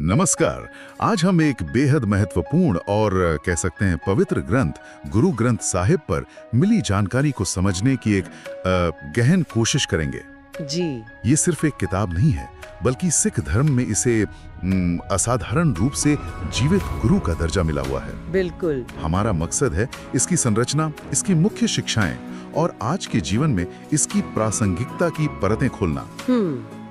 नमस्कार। आज हम एक बेहद महत्वपूर्ण और कह सकते हैं पवित्र ग्रंथ गुरु ग्रंथ साहिब पर मिली जानकारी को समझने की एक गहन कोशिश करेंगे। जी। ये सिर्फ एक किताब नहीं है, बल्कि सिख धर्म में इसे असाधारण रूप से जीवित गुरु का दर्जा मिला हुआ है। बिल्कुल। हमारा मकसद है इसकी संरचना, इसकी मुख्य शिक्षाएं और आज के जीवन में इसकी प्रासंगिकता की परतें खोलना।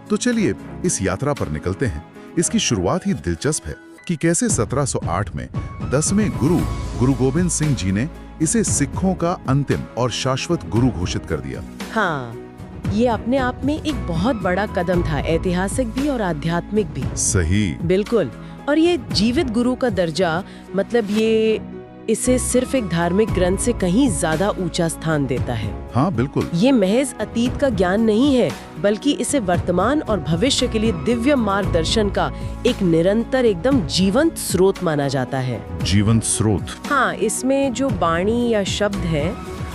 तो चलिए इस यात्रा पर निकलते हैं। इसकी शुरुआत ही दिलचस्प है कि कैसे 1708 में 10वें गुरु गोबिंद सिंह जी ने इसे सिखों का अंतिम और शाश्वत गुरु घोषित कर दिया। हाँ, ये अपने आप में एक बहुत बड़ा कदम था, ऐतिहासिक भी और आध्यात्मिक भी। सही। बिल्कुल। और ये जीवित गुरु का दर्जा, मतलब ये इसे सिर्फ एक धार्मिक ग्रंथ से कहीं ज्यादा ऊंचा स्थान देता है। हाँ बिल्कुल। ये महज अतीत का ज्ञान नहीं है, बल्कि इसे वर्तमान और भविष्य के लिए दिव्य मार्गदर्शन का एक निरंतर, एकदम जीवंत स्रोत माना जाता है। जीवंत स्रोत। हाँ, इसमें जो बाणी या शब्द है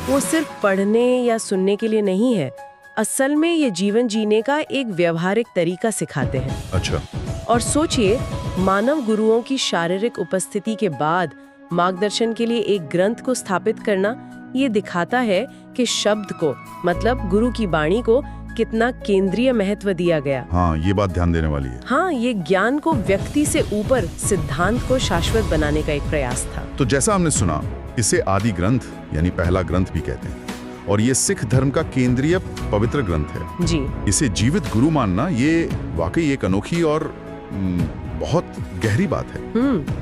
वो सिर्फ पढ़ने या सुनने के लिए नहीं है। असल में ये जीवन जीने का एक व्यवहारिक तरीका सिखाते हैं। अच्छा। और सोचिए, मानव गुरुओं की शारीरिक उपस्थिति के बाद मार्गदर्शन के लिए एक ग्रंथ को स्थापित करना, ये दिखाता है कि शब्द को, मतलब गुरु की बाणी को, कितना केंद्रीय महत्व दिया गया। हाँ, ये बात ध्यान देने वाली है। हाँ, ये ज्ञान को व्यक्ति से ऊपर सिद्धांत को शाश्वत बनाने का एक प्रयास था। तो जैसा हमने सुना, इसे आदि ग्रंथ यानी पहला ग्रंथ भी कहते हैं और ये सिख धर्म का केंद्रीय पवित्र ग्रंथ है। जी। इसे जीवित गुरु मानना ये वाकई एक अनोखी और बहुत गहरी बात है।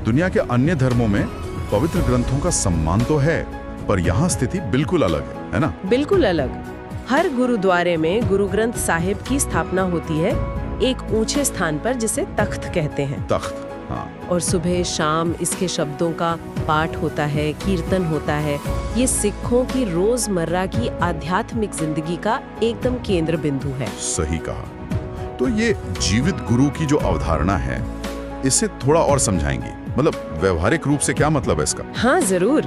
दुनिया के अन्य धर्मों में पवित्र ग्रंथों का सम्मान तो है, पर यहाँ स्थिति बिल्कुल अलग है ना? बिल्कुल अलग। हर गुरुद्वारे में गुरु ग्रंथ साहिब की स्थापना होती है, एक ऊंचे स्थान पर, जिसे तख्त कहते हैं। तख्त, हाँ। और सुबह शाम इसके शब्दों का पाठ होता है, कीर्तन होता है। ये सिखों की रोजमर्रा की आध्यात्मिक जिंदगी का एकदम केंद्र बिंदु है। सही कहा। तो ये जीवित गुरु की जो अवधारणा है, इसे थोड़ा और समझाएंगे, मतलब व्यवहारिक रूप से क्या मतलब है इसका? हाँ जरूर।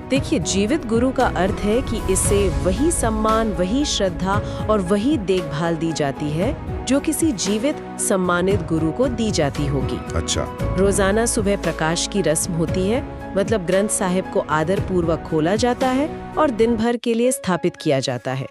देखिए, जीवित गुरु का अर्थ है कि इसे वही सम्मान, वही श्रद्धा और वही देखभाल दी जाती है जो किसी जीवित सम्मानित गुरु को दी जाती होगी। अच्छा। रोजाना सुबह प्रकाश की रस्म होती है, मतलब ग्रंथ साहिब को आदर पूर्वक खोला जाता है और दिन भर के लिए स्थापित किया जाता है।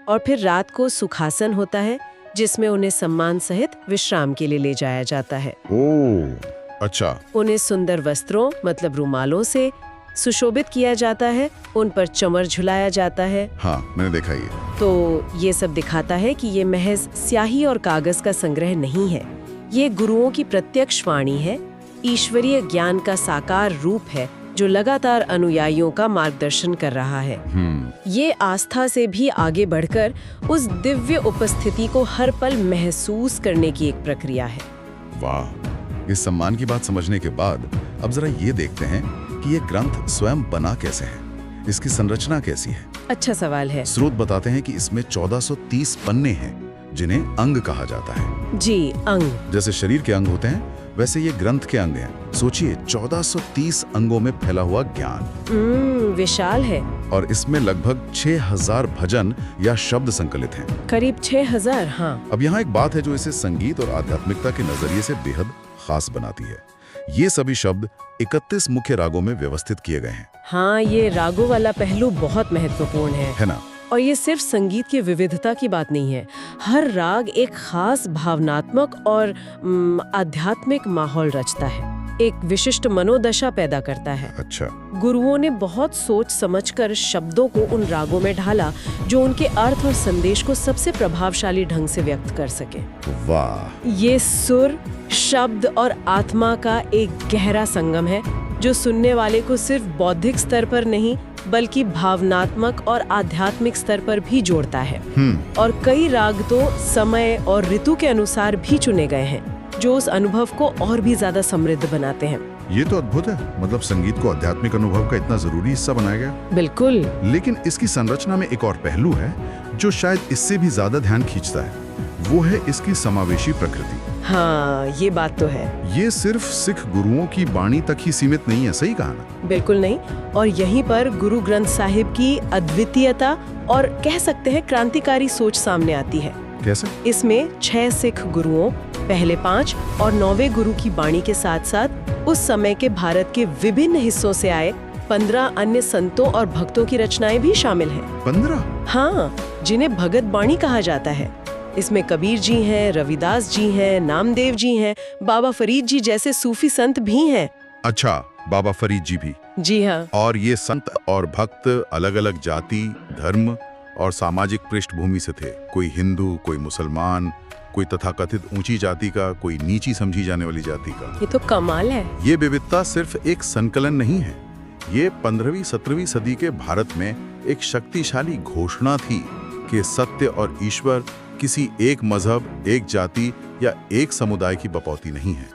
और फिर रात को सुखासन होता है, जिसमें उन्हें सम्मान सहित विश्राम के लिए ले जाया जाता है। ओह, अच्छा। उन्हें सुंदर वस्त्रों, मतलब रुमालों से सुशोभित किया जाता है, उन पर चमर झुलाया जाता है। हाँ, मैंने देखा ये। तो ये सब दिखाता है कि ये महज स्याही और कागज का संग्रह नहीं है, ये गुरुओं की प्रत्यक्ष वाणी है, ईश्वरीय ज्ञान का साकार रूप है जो लगातार अनुयायियों का मार्गदर्शन कर रहा है। ये आस्था से भी आगे बढ़कर उस दिव्य उपस्थिति को हर पल महसूस करने की एक प्रक्रिया है। वाह, इस सम्मान की बात समझने के बाद अब जरा ये देखते हैं कि ये ग्रंथ स्वयं बना कैसे है, इसकी संरचना कैसी है। अच्छा सवाल है। स्रोत बताते हैं कि इसमें 1430 पन्ने हैं, जिन्हें अंग कहा जाता है। जी, अंग। जैसे शरीर के अंग होते हैं, वैसे ये ग्रंथ के अंग हैं। सोचिए, 1430 अंगों में फैला हुआ ज्ञान। विशाल है। और इसमें लगभग 6000 भजन या शब्द संकलित हैं। करीब 6000, हाँ। अब यहाँ एक बात है जो इसे संगीत और आध्यात्मिकता के नजरिए से बेहद खास बनाती है। ये सभी शब्द 31 मुख्य रागों में व्यवस्थित किए गए हैं। हाँ, ये रागों वाला पहलू बहुत महत्वपूर्ण है ना? और ये सिर्फ संगीत की विविधता की बात नहीं है, हर राग एक खास भावनात्मक और आध्यात्मिक माहौल रचता है, एक विशिष्ट मनोदशा पैदा करता है। अच्छा। गुरुओं ने बहुत सोच समझकर शब्दों को उन रागों में ढाला जो उनके अर्थ और संदेश को सबसे प्रभावशाली ढंग से व्यक्त कर सके। वाह। ये सुर, शब्द और आत्मा का एक गहरा संगम है जो सुनने वाले को सिर्फ बौद्धिक स्तर पर नहीं, बल्कि भावनात्मक और आध्यात्मिक स्तर पर भी जोड़ता है। और कई राग तो समय और ऋतु के अनुसार भी चुने गए हैं, जो उस अनुभव को और भी ज्यादा समृद्ध बनाते हैं। ये तो अद्भुत है, मतलब संगीत को आध्यात्मिक अनुभव का इतना जरूरी हिस्सा बनाया गया। बिल्कुल। लेकिन इसकी संरचना में एक और पहलू है जो शायद इससे भी ज्यादा ध्यान खींचता है, वो है इसकी समावेशी प्रकृति। हाँ, ये बात तो है। ये सिर्फ सिख गुरुओं की बाणी तक ही सीमित नहीं है, सही कहा ना? बिल्कुल नहीं। और यहीं पर गुरु ग्रंथ साहिब की अद्वितीयता और कह सकते हैं क्रांतिकारी सोच सामने आती है। कैसे? इसमें 6 सिख गुरुओं, पहले 5 और 9वें गुरु की वाणी के साथ साथ उस समय के भारत के विभिन्न हिस्सों से आए 15 अन्य संतों और भक्तों की रचनाएं भी शामिल हैं। 15? हाँ, जिन्हें भगत बाणी कहा जाता है। इसमें कबीर जी हैं, रविदास जी हैं, नामदेव जी हैं, बाबा फरीद जी जैसे सूफी संत भी हैं। अच्छा, बाबा फरीद जी भी? जी हाँ। और ये संत और भक्त अलग अलग जाति, धर्म और सामाजिक पृष्ठभूमि से थे। कोई हिंदू, कोई मुसलमान, कोई तथाकथित ऊंची जाति का, कोई नीची समझी जाने वाली जाति का। ये तो कमाल है। ये विविधता सिर्फ एक संकलन नहीं है, ये 15वीं-17वीं सदी के भारत में एक शक्तिशाली घोषणा थी कि सत्य और ईश्वर किसी एक मजहब, एक जाति या एक समुदाय की बपौती नहीं है।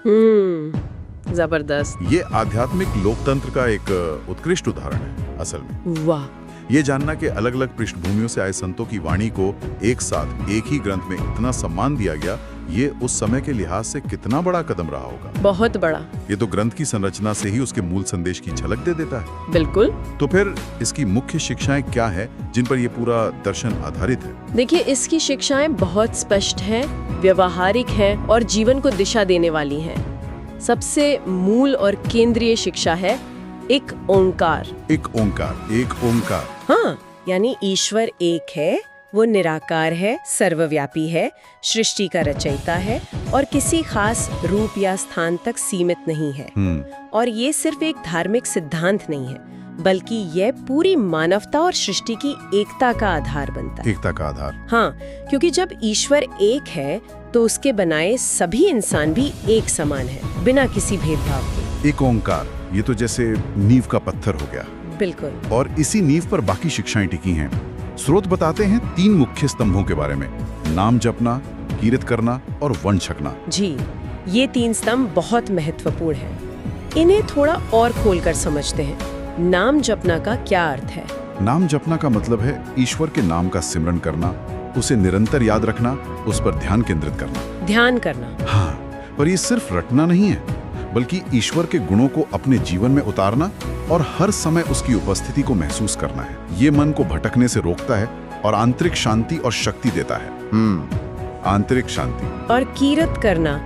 जबरदस्त। ये आध्यात्मिक लोकतंत्र का एक उत्कृष्ट उदाहरण है असल में। वाह। ये जानना कि अलग अलग पृष्ठभूमियों से आए संतों की वाणी को एक साथ एक ही ग्रंथ में इतना सम्मान दिया गया, ये उस समय के लिहाज से कितना बड़ा कदम रहा होगा। बहुत बड़ा। ये तो ग्रंथ की संरचना से ही उसके मूल संदेश की झलक दे देता है। बिल्कुल। तो फिर इसकी मुख्य शिक्षाएं क्या है जिन पर ये पूरा दर्शन आधारित है? देखिए, इसकी शिक्षाएं बहुत स्पष्ट हैं, व्यवहारिक हैं और जीवन को दिशा देने वाली हैं। सबसे मूल और केंद्रीय शिक्षा है एक ओंकार। एक ओंकार, एक ओंकार। हाँ, यानी ईश्वर एक है, वो निराकार है, सर्वव्यापी है, सृष्टि का रचयिता है और किसी खास रूप या स्थान तक सीमित नहीं है। और ये सिर्फ एक धार्मिक सिद्धांत नहीं है, बल्कि ये पूरी मानवता और सृष्टि की एकता का आधार बनता है। एकता का आधार। हाँ, क्योंकि जब ईश्वर एक है तो उसके बनाए सभी इंसान भी एक समान है, बिना किसी भेदभाव के। एक ओंकार, ये तो जैसे नींव का पत्थर हो गया। बिल्कुल। और इसी नींव पर बाकी शिक्षाएं टिकी हैं। स्रोत बताते हैं 3 मुख्य स्तंभों के बारे में: नाम जपना, कीर्त करना और वन छकना। जी, ये 3 स्तंभ बहुत महत्वपूर्ण हैं। इन्हें थोड़ा और खोलकर समझते हैं। नाम जपना का क्या अर्थ है? नाम जपना का मतलब है ईश्वर के नाम का सिमरन करना, उसे निरंतर याद रखना, उस पर ध्यान केंद्रित करना। ध्यान करना। हाँ, पर ये सिर्फ रटना नहीं है, बल्कि ईश्वर के गुणों को अपने जीवन में उतारना और हर समय उसकी उपस्थिति को महसूस करना है। ये मन को भटकने से रोकता है और आंतरिक शांति और शक्ति देता है। आंतरिक शांति। और कीरत करना,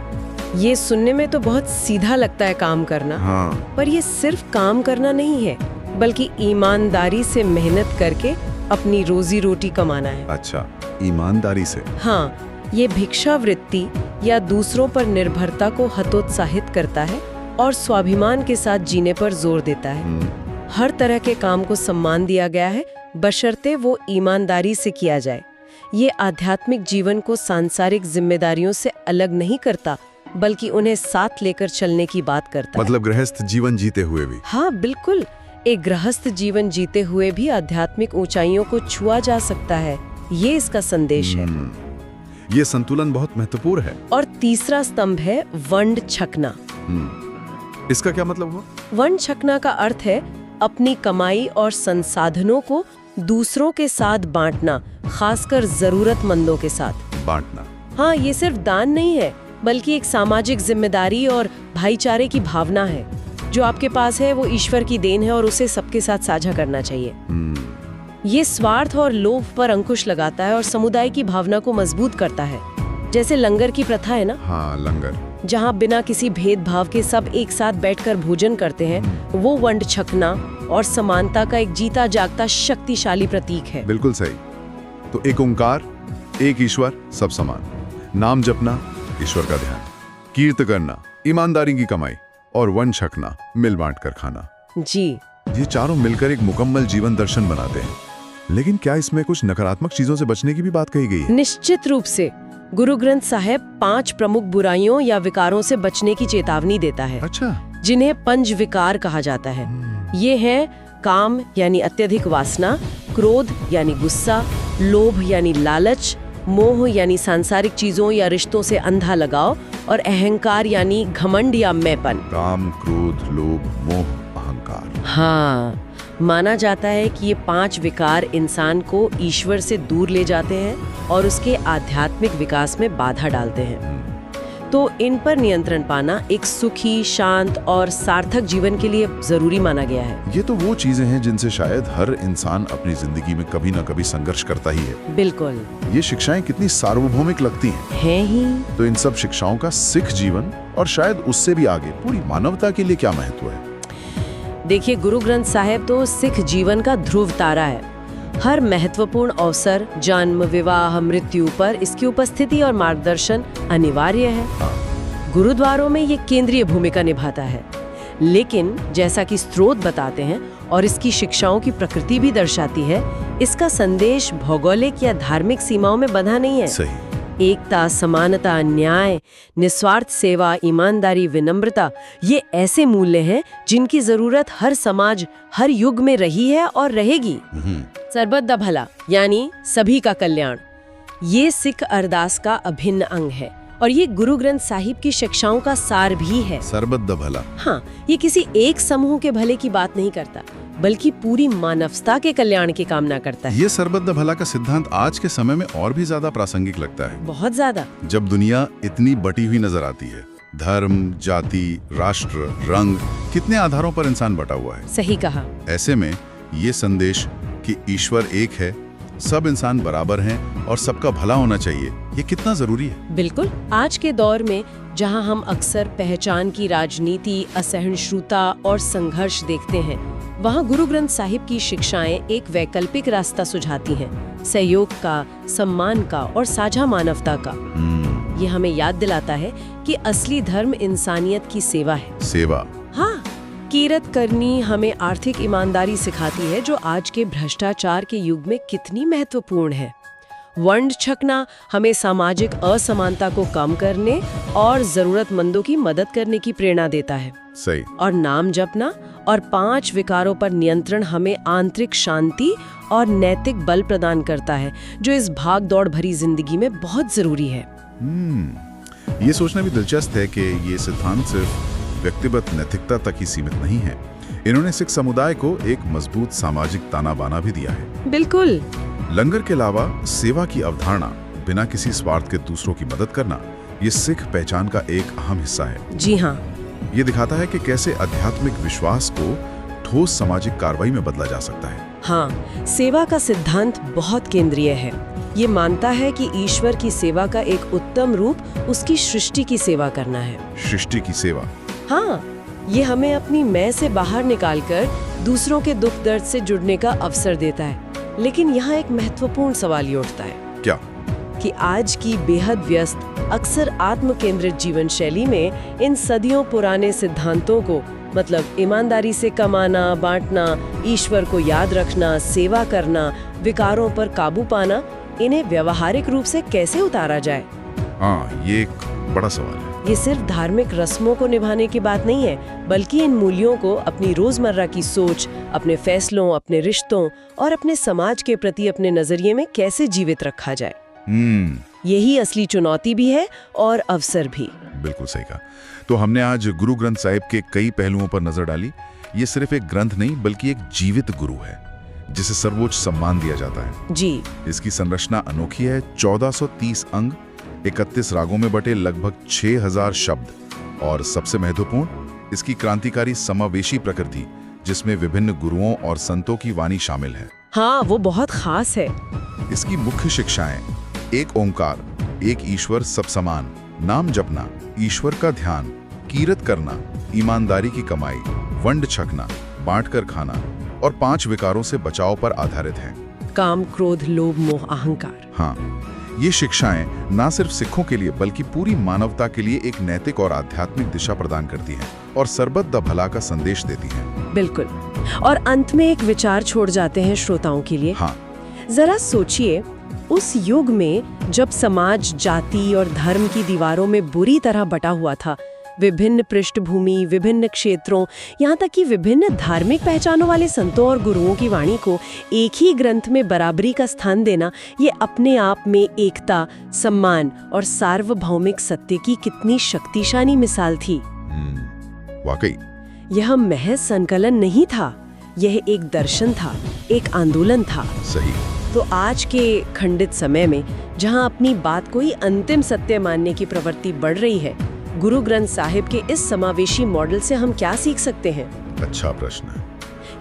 ये सुनने में तो बहुत सीधा लगता है, काम करना। हाँ। पर ये सिर्फ काम करना नहीं है, बल्कि ईमानदारी से मेहनत करके अपनी रोजी रोटी कमाना है। अच्छा, ईमानदारी से। हाँ, ये भिक्षावृत्ति या दूसरों पर निर्भरता को हतोत्साहित करता है और स्वाभिमान के साथ जीने पर जोर देता है। हर तरह के काम को सम्मान दिया गया है, बशर्ते वो ईमानदारी से किया जाए। ये आध्यात्मिक जीवन को सांसारिक जिम्मेदारियों से अलग नहीं करता, बल्कि उन्हें साथ लेकर चलने की बात करता है। मतलब गृहस्थ जीवन जीते हुए भी। हाँ, बिल्कुल। एक गृहस्थ जीवन जीते हुए भी आध्यात्मिक ऊंचाइयों को छुआ जा सकता है, ये इसका संदेश है। ये संतुलन बहुत महत्वपूर्ण है। और तीसरा स्तंभ है वंड छकना। इसका क्या मतलब हुआ? वंड छकना का अर्थ है अपनी कमाई और संसाधनों को दूसरों के साथ बांटना, खासकर जरूरतमंदों के साथ बांटना। हाँ, ये सिर्फ दान नहीं है, बल्कि एक सामाजिक जिम्मेदारी और भाईचारे की भावना है। जो आपके पास है वो ईश्वर की देन है और उसे सबके साथ साझा करना चाहिए। ये स्वार्थ और लोभ पर अंकुश लगाता है और समुदाय की भावना को मजबूत करता है। जैसे लंगर की प्रथा है ना। हाँ, लंगर, जहाँ बिना किसी भेदभाव के सब एक साथ बैठकर भोजन करते हैं, वो वंड छकना और समानता का एक जीता जागता शक्तिशाली प्रतीक है। बिल्कुल सही। तो एक ओंकार, एक ईश्वर, सब समान। नाम जपना, ईश्वर का ध्यान। कीर्त करना, ईमानदारी की कमाई। और वन छकना, मिल बांट कर खाना। जी, ये चारों मिलकर एक मुकम्मल जीवन दर्शन बनाते हैं। लेकिन क्या इसमें कुछ नकारात्मक चीजों से बचने की भी बात कही गई है? निश्चित रूप से। गुरु ग्रंथ साहिब 5 प्रमुख बुराइयों या विकारों से बचने की चेतावनी देता है। अच्छा। जिन्हें पंच विकार कहा जाता है। ये है काम यानी अत्यधिक वासना, क्रोध यानी गुस्सा, लोभ यानी लालच, मोह यानी सांसारिक चीजों या रिश्तों से अंधा लगाव और अहंकार यानी घमंड या मैंपन। काम, क्रोध, लोभ, मोह, अहंकार। हाँ, माना जाता है कि ये 5 विकार इंसान को ईश्वर से दूर ले जाते हैं और उसके आध्यात्मिक विकास में बाधा डालते हैं। तो इन पर नियंत्रण पाना एक सुखी, शांत और सार्थक जीवन के लिए जरूरी माना गया है। ये तो वो चीजें हैं जिनसे शायद हर इंसान अपनी जिंदगी में कभी ना कभी संघर्ष करता ही है। बिल्कुल। ये शिक्षाएं कितनी सार्वभौमिक लगती हैं। ही तो इन सब शिक्षाओं का सिख जीवन और शायद उससे भी आगे पूरी मानवता के लिए क्या महत्व है? देखिए, गुरु ग्रंथ साहिब तो सिख जीवन का ध्रुव तारा है। हर महत्वपूर्ण अवसर, जन्म, विवाह, मृत्यु पर इसकी उपस्थिति और मार्गदर्शन अनिवार्य है। गुरुद्वारों में ये केंद्रीय भूमिका निभाता है। लेकिन जैसा कि स्रोत बताते हैं और इसकी शिक्षाओं की प्रकृति भी दर्शाती है, इसका संदेश भौगोलिक या धार्मिक सीमाओं में बंधा नहीं है। सही। एकता, समानता, न्याय, निस्वार्थ सेवा, ईमानदारी, विनम्रता, ये ऐसे मूल्य हैं जिनकी जरूरत हर समाज, हर युग में रही है और रहेगी। सरबत दा भला यानी सभी का कल्याण, ये सिख अरदास का अभिन्न अंग है और ये गुरु ग्रंथ साहिब की शिक्षाओं का सार भी है। सरबत दा भला। हाँ, ये किसी एक समूह के भले की बात नहीं करता, बल्कि पूरी मानवता के कल्याण की कामना करता है। ये सरबत दा भला का सिद्धांत आज के समय में और भी ज्यादा प्रासंगिक लगता है। बहुत ज्यादा। जब दुनिया इतनी बटी हुई नजर आती है, धर्म, जाति, राष्ट्र, रंग, कितने आधारों पर इंसान बटा हुआ है। सही कहा। ऐसे में ये संदेश कि ईश्वर एक है, सब इंसान बराबर हैं और सबका भला होना चाहिए, ये कितना जरूरी है। बिल्कुल। आज के दौर में जहां हम अक्सर पहचान की राजनीति, असहिष्णुता और संघर्ष देखते हैं, वहां गुरु ग्रंथ साहिब की शिक्षाएं एक वैकल्पिक रास्ता सुझाती हैं, सहयोग का, सम्मान का और साझा मानवता का। ये हमें याद दिलाता है कि असली धर्म इंसानियत की सेवा है। सेवा। हाँ, कीरत करनी हमें आर्थिक ईमानदारी सिखाती है, जो आज के भ्रष्टाचार के युग में कितनी महत्वपूर्ण है। वंड छकना हमें सामाजिक असमानता को कम करने और जरूरतमंदों की मदद करने की प्रेरणा देता है। सही। और नाम जपना और 5 विकारों पर नियंत्रण हमें आंतरिक शांति और नैतिक बल प्रदान करता है, जो इस भाग दौड़ भरी जिंदगी में बहुत जरूरी है। ये सोचना भी दिलचस्प है कि ये सिद्धांत सिर्फ व्यक्तिगत नैतिकता तक ही सीमित नहीं है। इन्होंने सिख समुदाय को एक मजबूत सामाजिक ताना बाना भी दिया है। बिल्कुल। लंगर के अलावा सेवा की अवधारणा, बिना किसी स्वार्थ के दूसरों की मदद करना, ये सिख पहचान का एक अहम हिस्सा है। जी हाँ। ये दिखाता है कि कैसे आध्यात्मिक विश्वास को ठोस सामाजिक कार्रवाई में बदला जा सकता है। हाँ, सेवा का सिद्धांत बहुत केंद्रीय है। ये मानता है कि ईश्वर की सेवा का एक उत्तम रूप उसकी सृष्टि की सेवा करना है। सृष्टि की सेवा। हाँ, ये हमें अपनी मैं से बाहर निकालकर दूसरों के दुख दर्द से जुड़ने का अवसर देता है। लेकिन यहाँ एक महत्वपूर्ण सवाल ये उठता है। क्या? कि आज की बेहद व्यस्त, अक्सर आत्म केंद्रित जीवन शैली में इन सदियों पुराने सिद्धांतों को, मतलब ईमानदारी से कमाना, बांटना, ईश्वर को याद रखना, सेवा करना, विकारों पर काबू पाना, इन्हें व्यवहारिक रूप से कैसे उतारा जाए? हाँ, ये एक बड़ा सवाल है। ये सिर्फ धार्मिक रस्मों को निभाने की बात नहीं है, बल्कि इन मूल्यों को अपनी रोजमर्रा की सोच, अपने फैसलों, अपने रिश्तों और अपने समाज के प्रति अपने नजरिए में कैसे जीवित रखा जाए। यही असली चुनौती भी है और अवसर भी। बिल्कुल सही कहा। तो हमने आज गुरु ग्रंथ साहिब के कई पहलुओं पर नजर डाली। ये सिर्फ एक ग्रंथ नहीं, बल्कि एक जीवित गुरु है, जिसे सर्वोच्च सम्मान दिया जाता है। जी। इसकी संरचना अनोखी है। 1430 अंग, 31 रागों में बटे लगभग 6000 शब्द, और सबसे महत्वपूर्ण इसकी क्रांतिकारी समावेशी प्रकृति, जिसमें विभिन्न गुरुओं और संतों की वाणी शामिल है। हाँ, वो बहुत खास है। इसकी मुख्य शिक्षाएं: एक ओंकार, एक ईश्वर, सब समान, नाम जपना, ईश्वर का ध्यान, कीरत करना, ईमानदारी की कमाई, वंड छकना, बांटकर खाना और 5 विकारों से बचाव पर आधारित हैं। काम, क्रोध, लोभ, मोह, अहंकार। हाँ, ये शिक्षाएं न सिर्फ सिखों के लिए बल्कि पूरी मानवता के लिए एक नैतिक और आध्यात्मिक दिशा प्रदान करती हैं और सरबत द भला का संदेश देती हैं। बिल्कुल। और अंत में एक विचार छोड़ जाते हैं श्रोताओं के लिए। हाँ। जरा सोचिए, उस युग में जब समाज जाति और धर्म की दीवारों में बुरी तरह बटा हुआ था, विभिन्न पृष्ठभूमि, विभिन्न क्षेत्रों, यहाँ तक कि विभिन्न धार्मिक पहचानों वाले संतों और गुरुओं की वाणी को एक ही ग्रंथ में बराबरी का स्थान देना, ये अपने आप में एकता, सम्मान और सार्वभौमिक सत्य की कितनी शक्तिशाली मिसाल थी। वाकई यह महज संकलन नहीं था, यह एक दर्शन था, एक आंदोलन था। सही। तो आज के खंडित समय में जहां अपनी बात को ही अंतिम सत्य मानने की प्रवृत्ति बढ़ रही है, गुरु ग्रंथ साहिब के इस समावेशी मॉडल से हम क्या सीख सकते हैं? अच्छा प्रश्न है।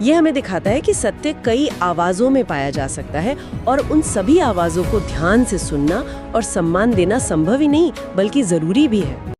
ये हमें दिखाता है कि सत्य कई आवाजों में पाया जा सकता है और उन सभी आवाजों को ध्यान से सुनना और सम्मान देना संभव ही नहीं बल्कि जरूरी भी है।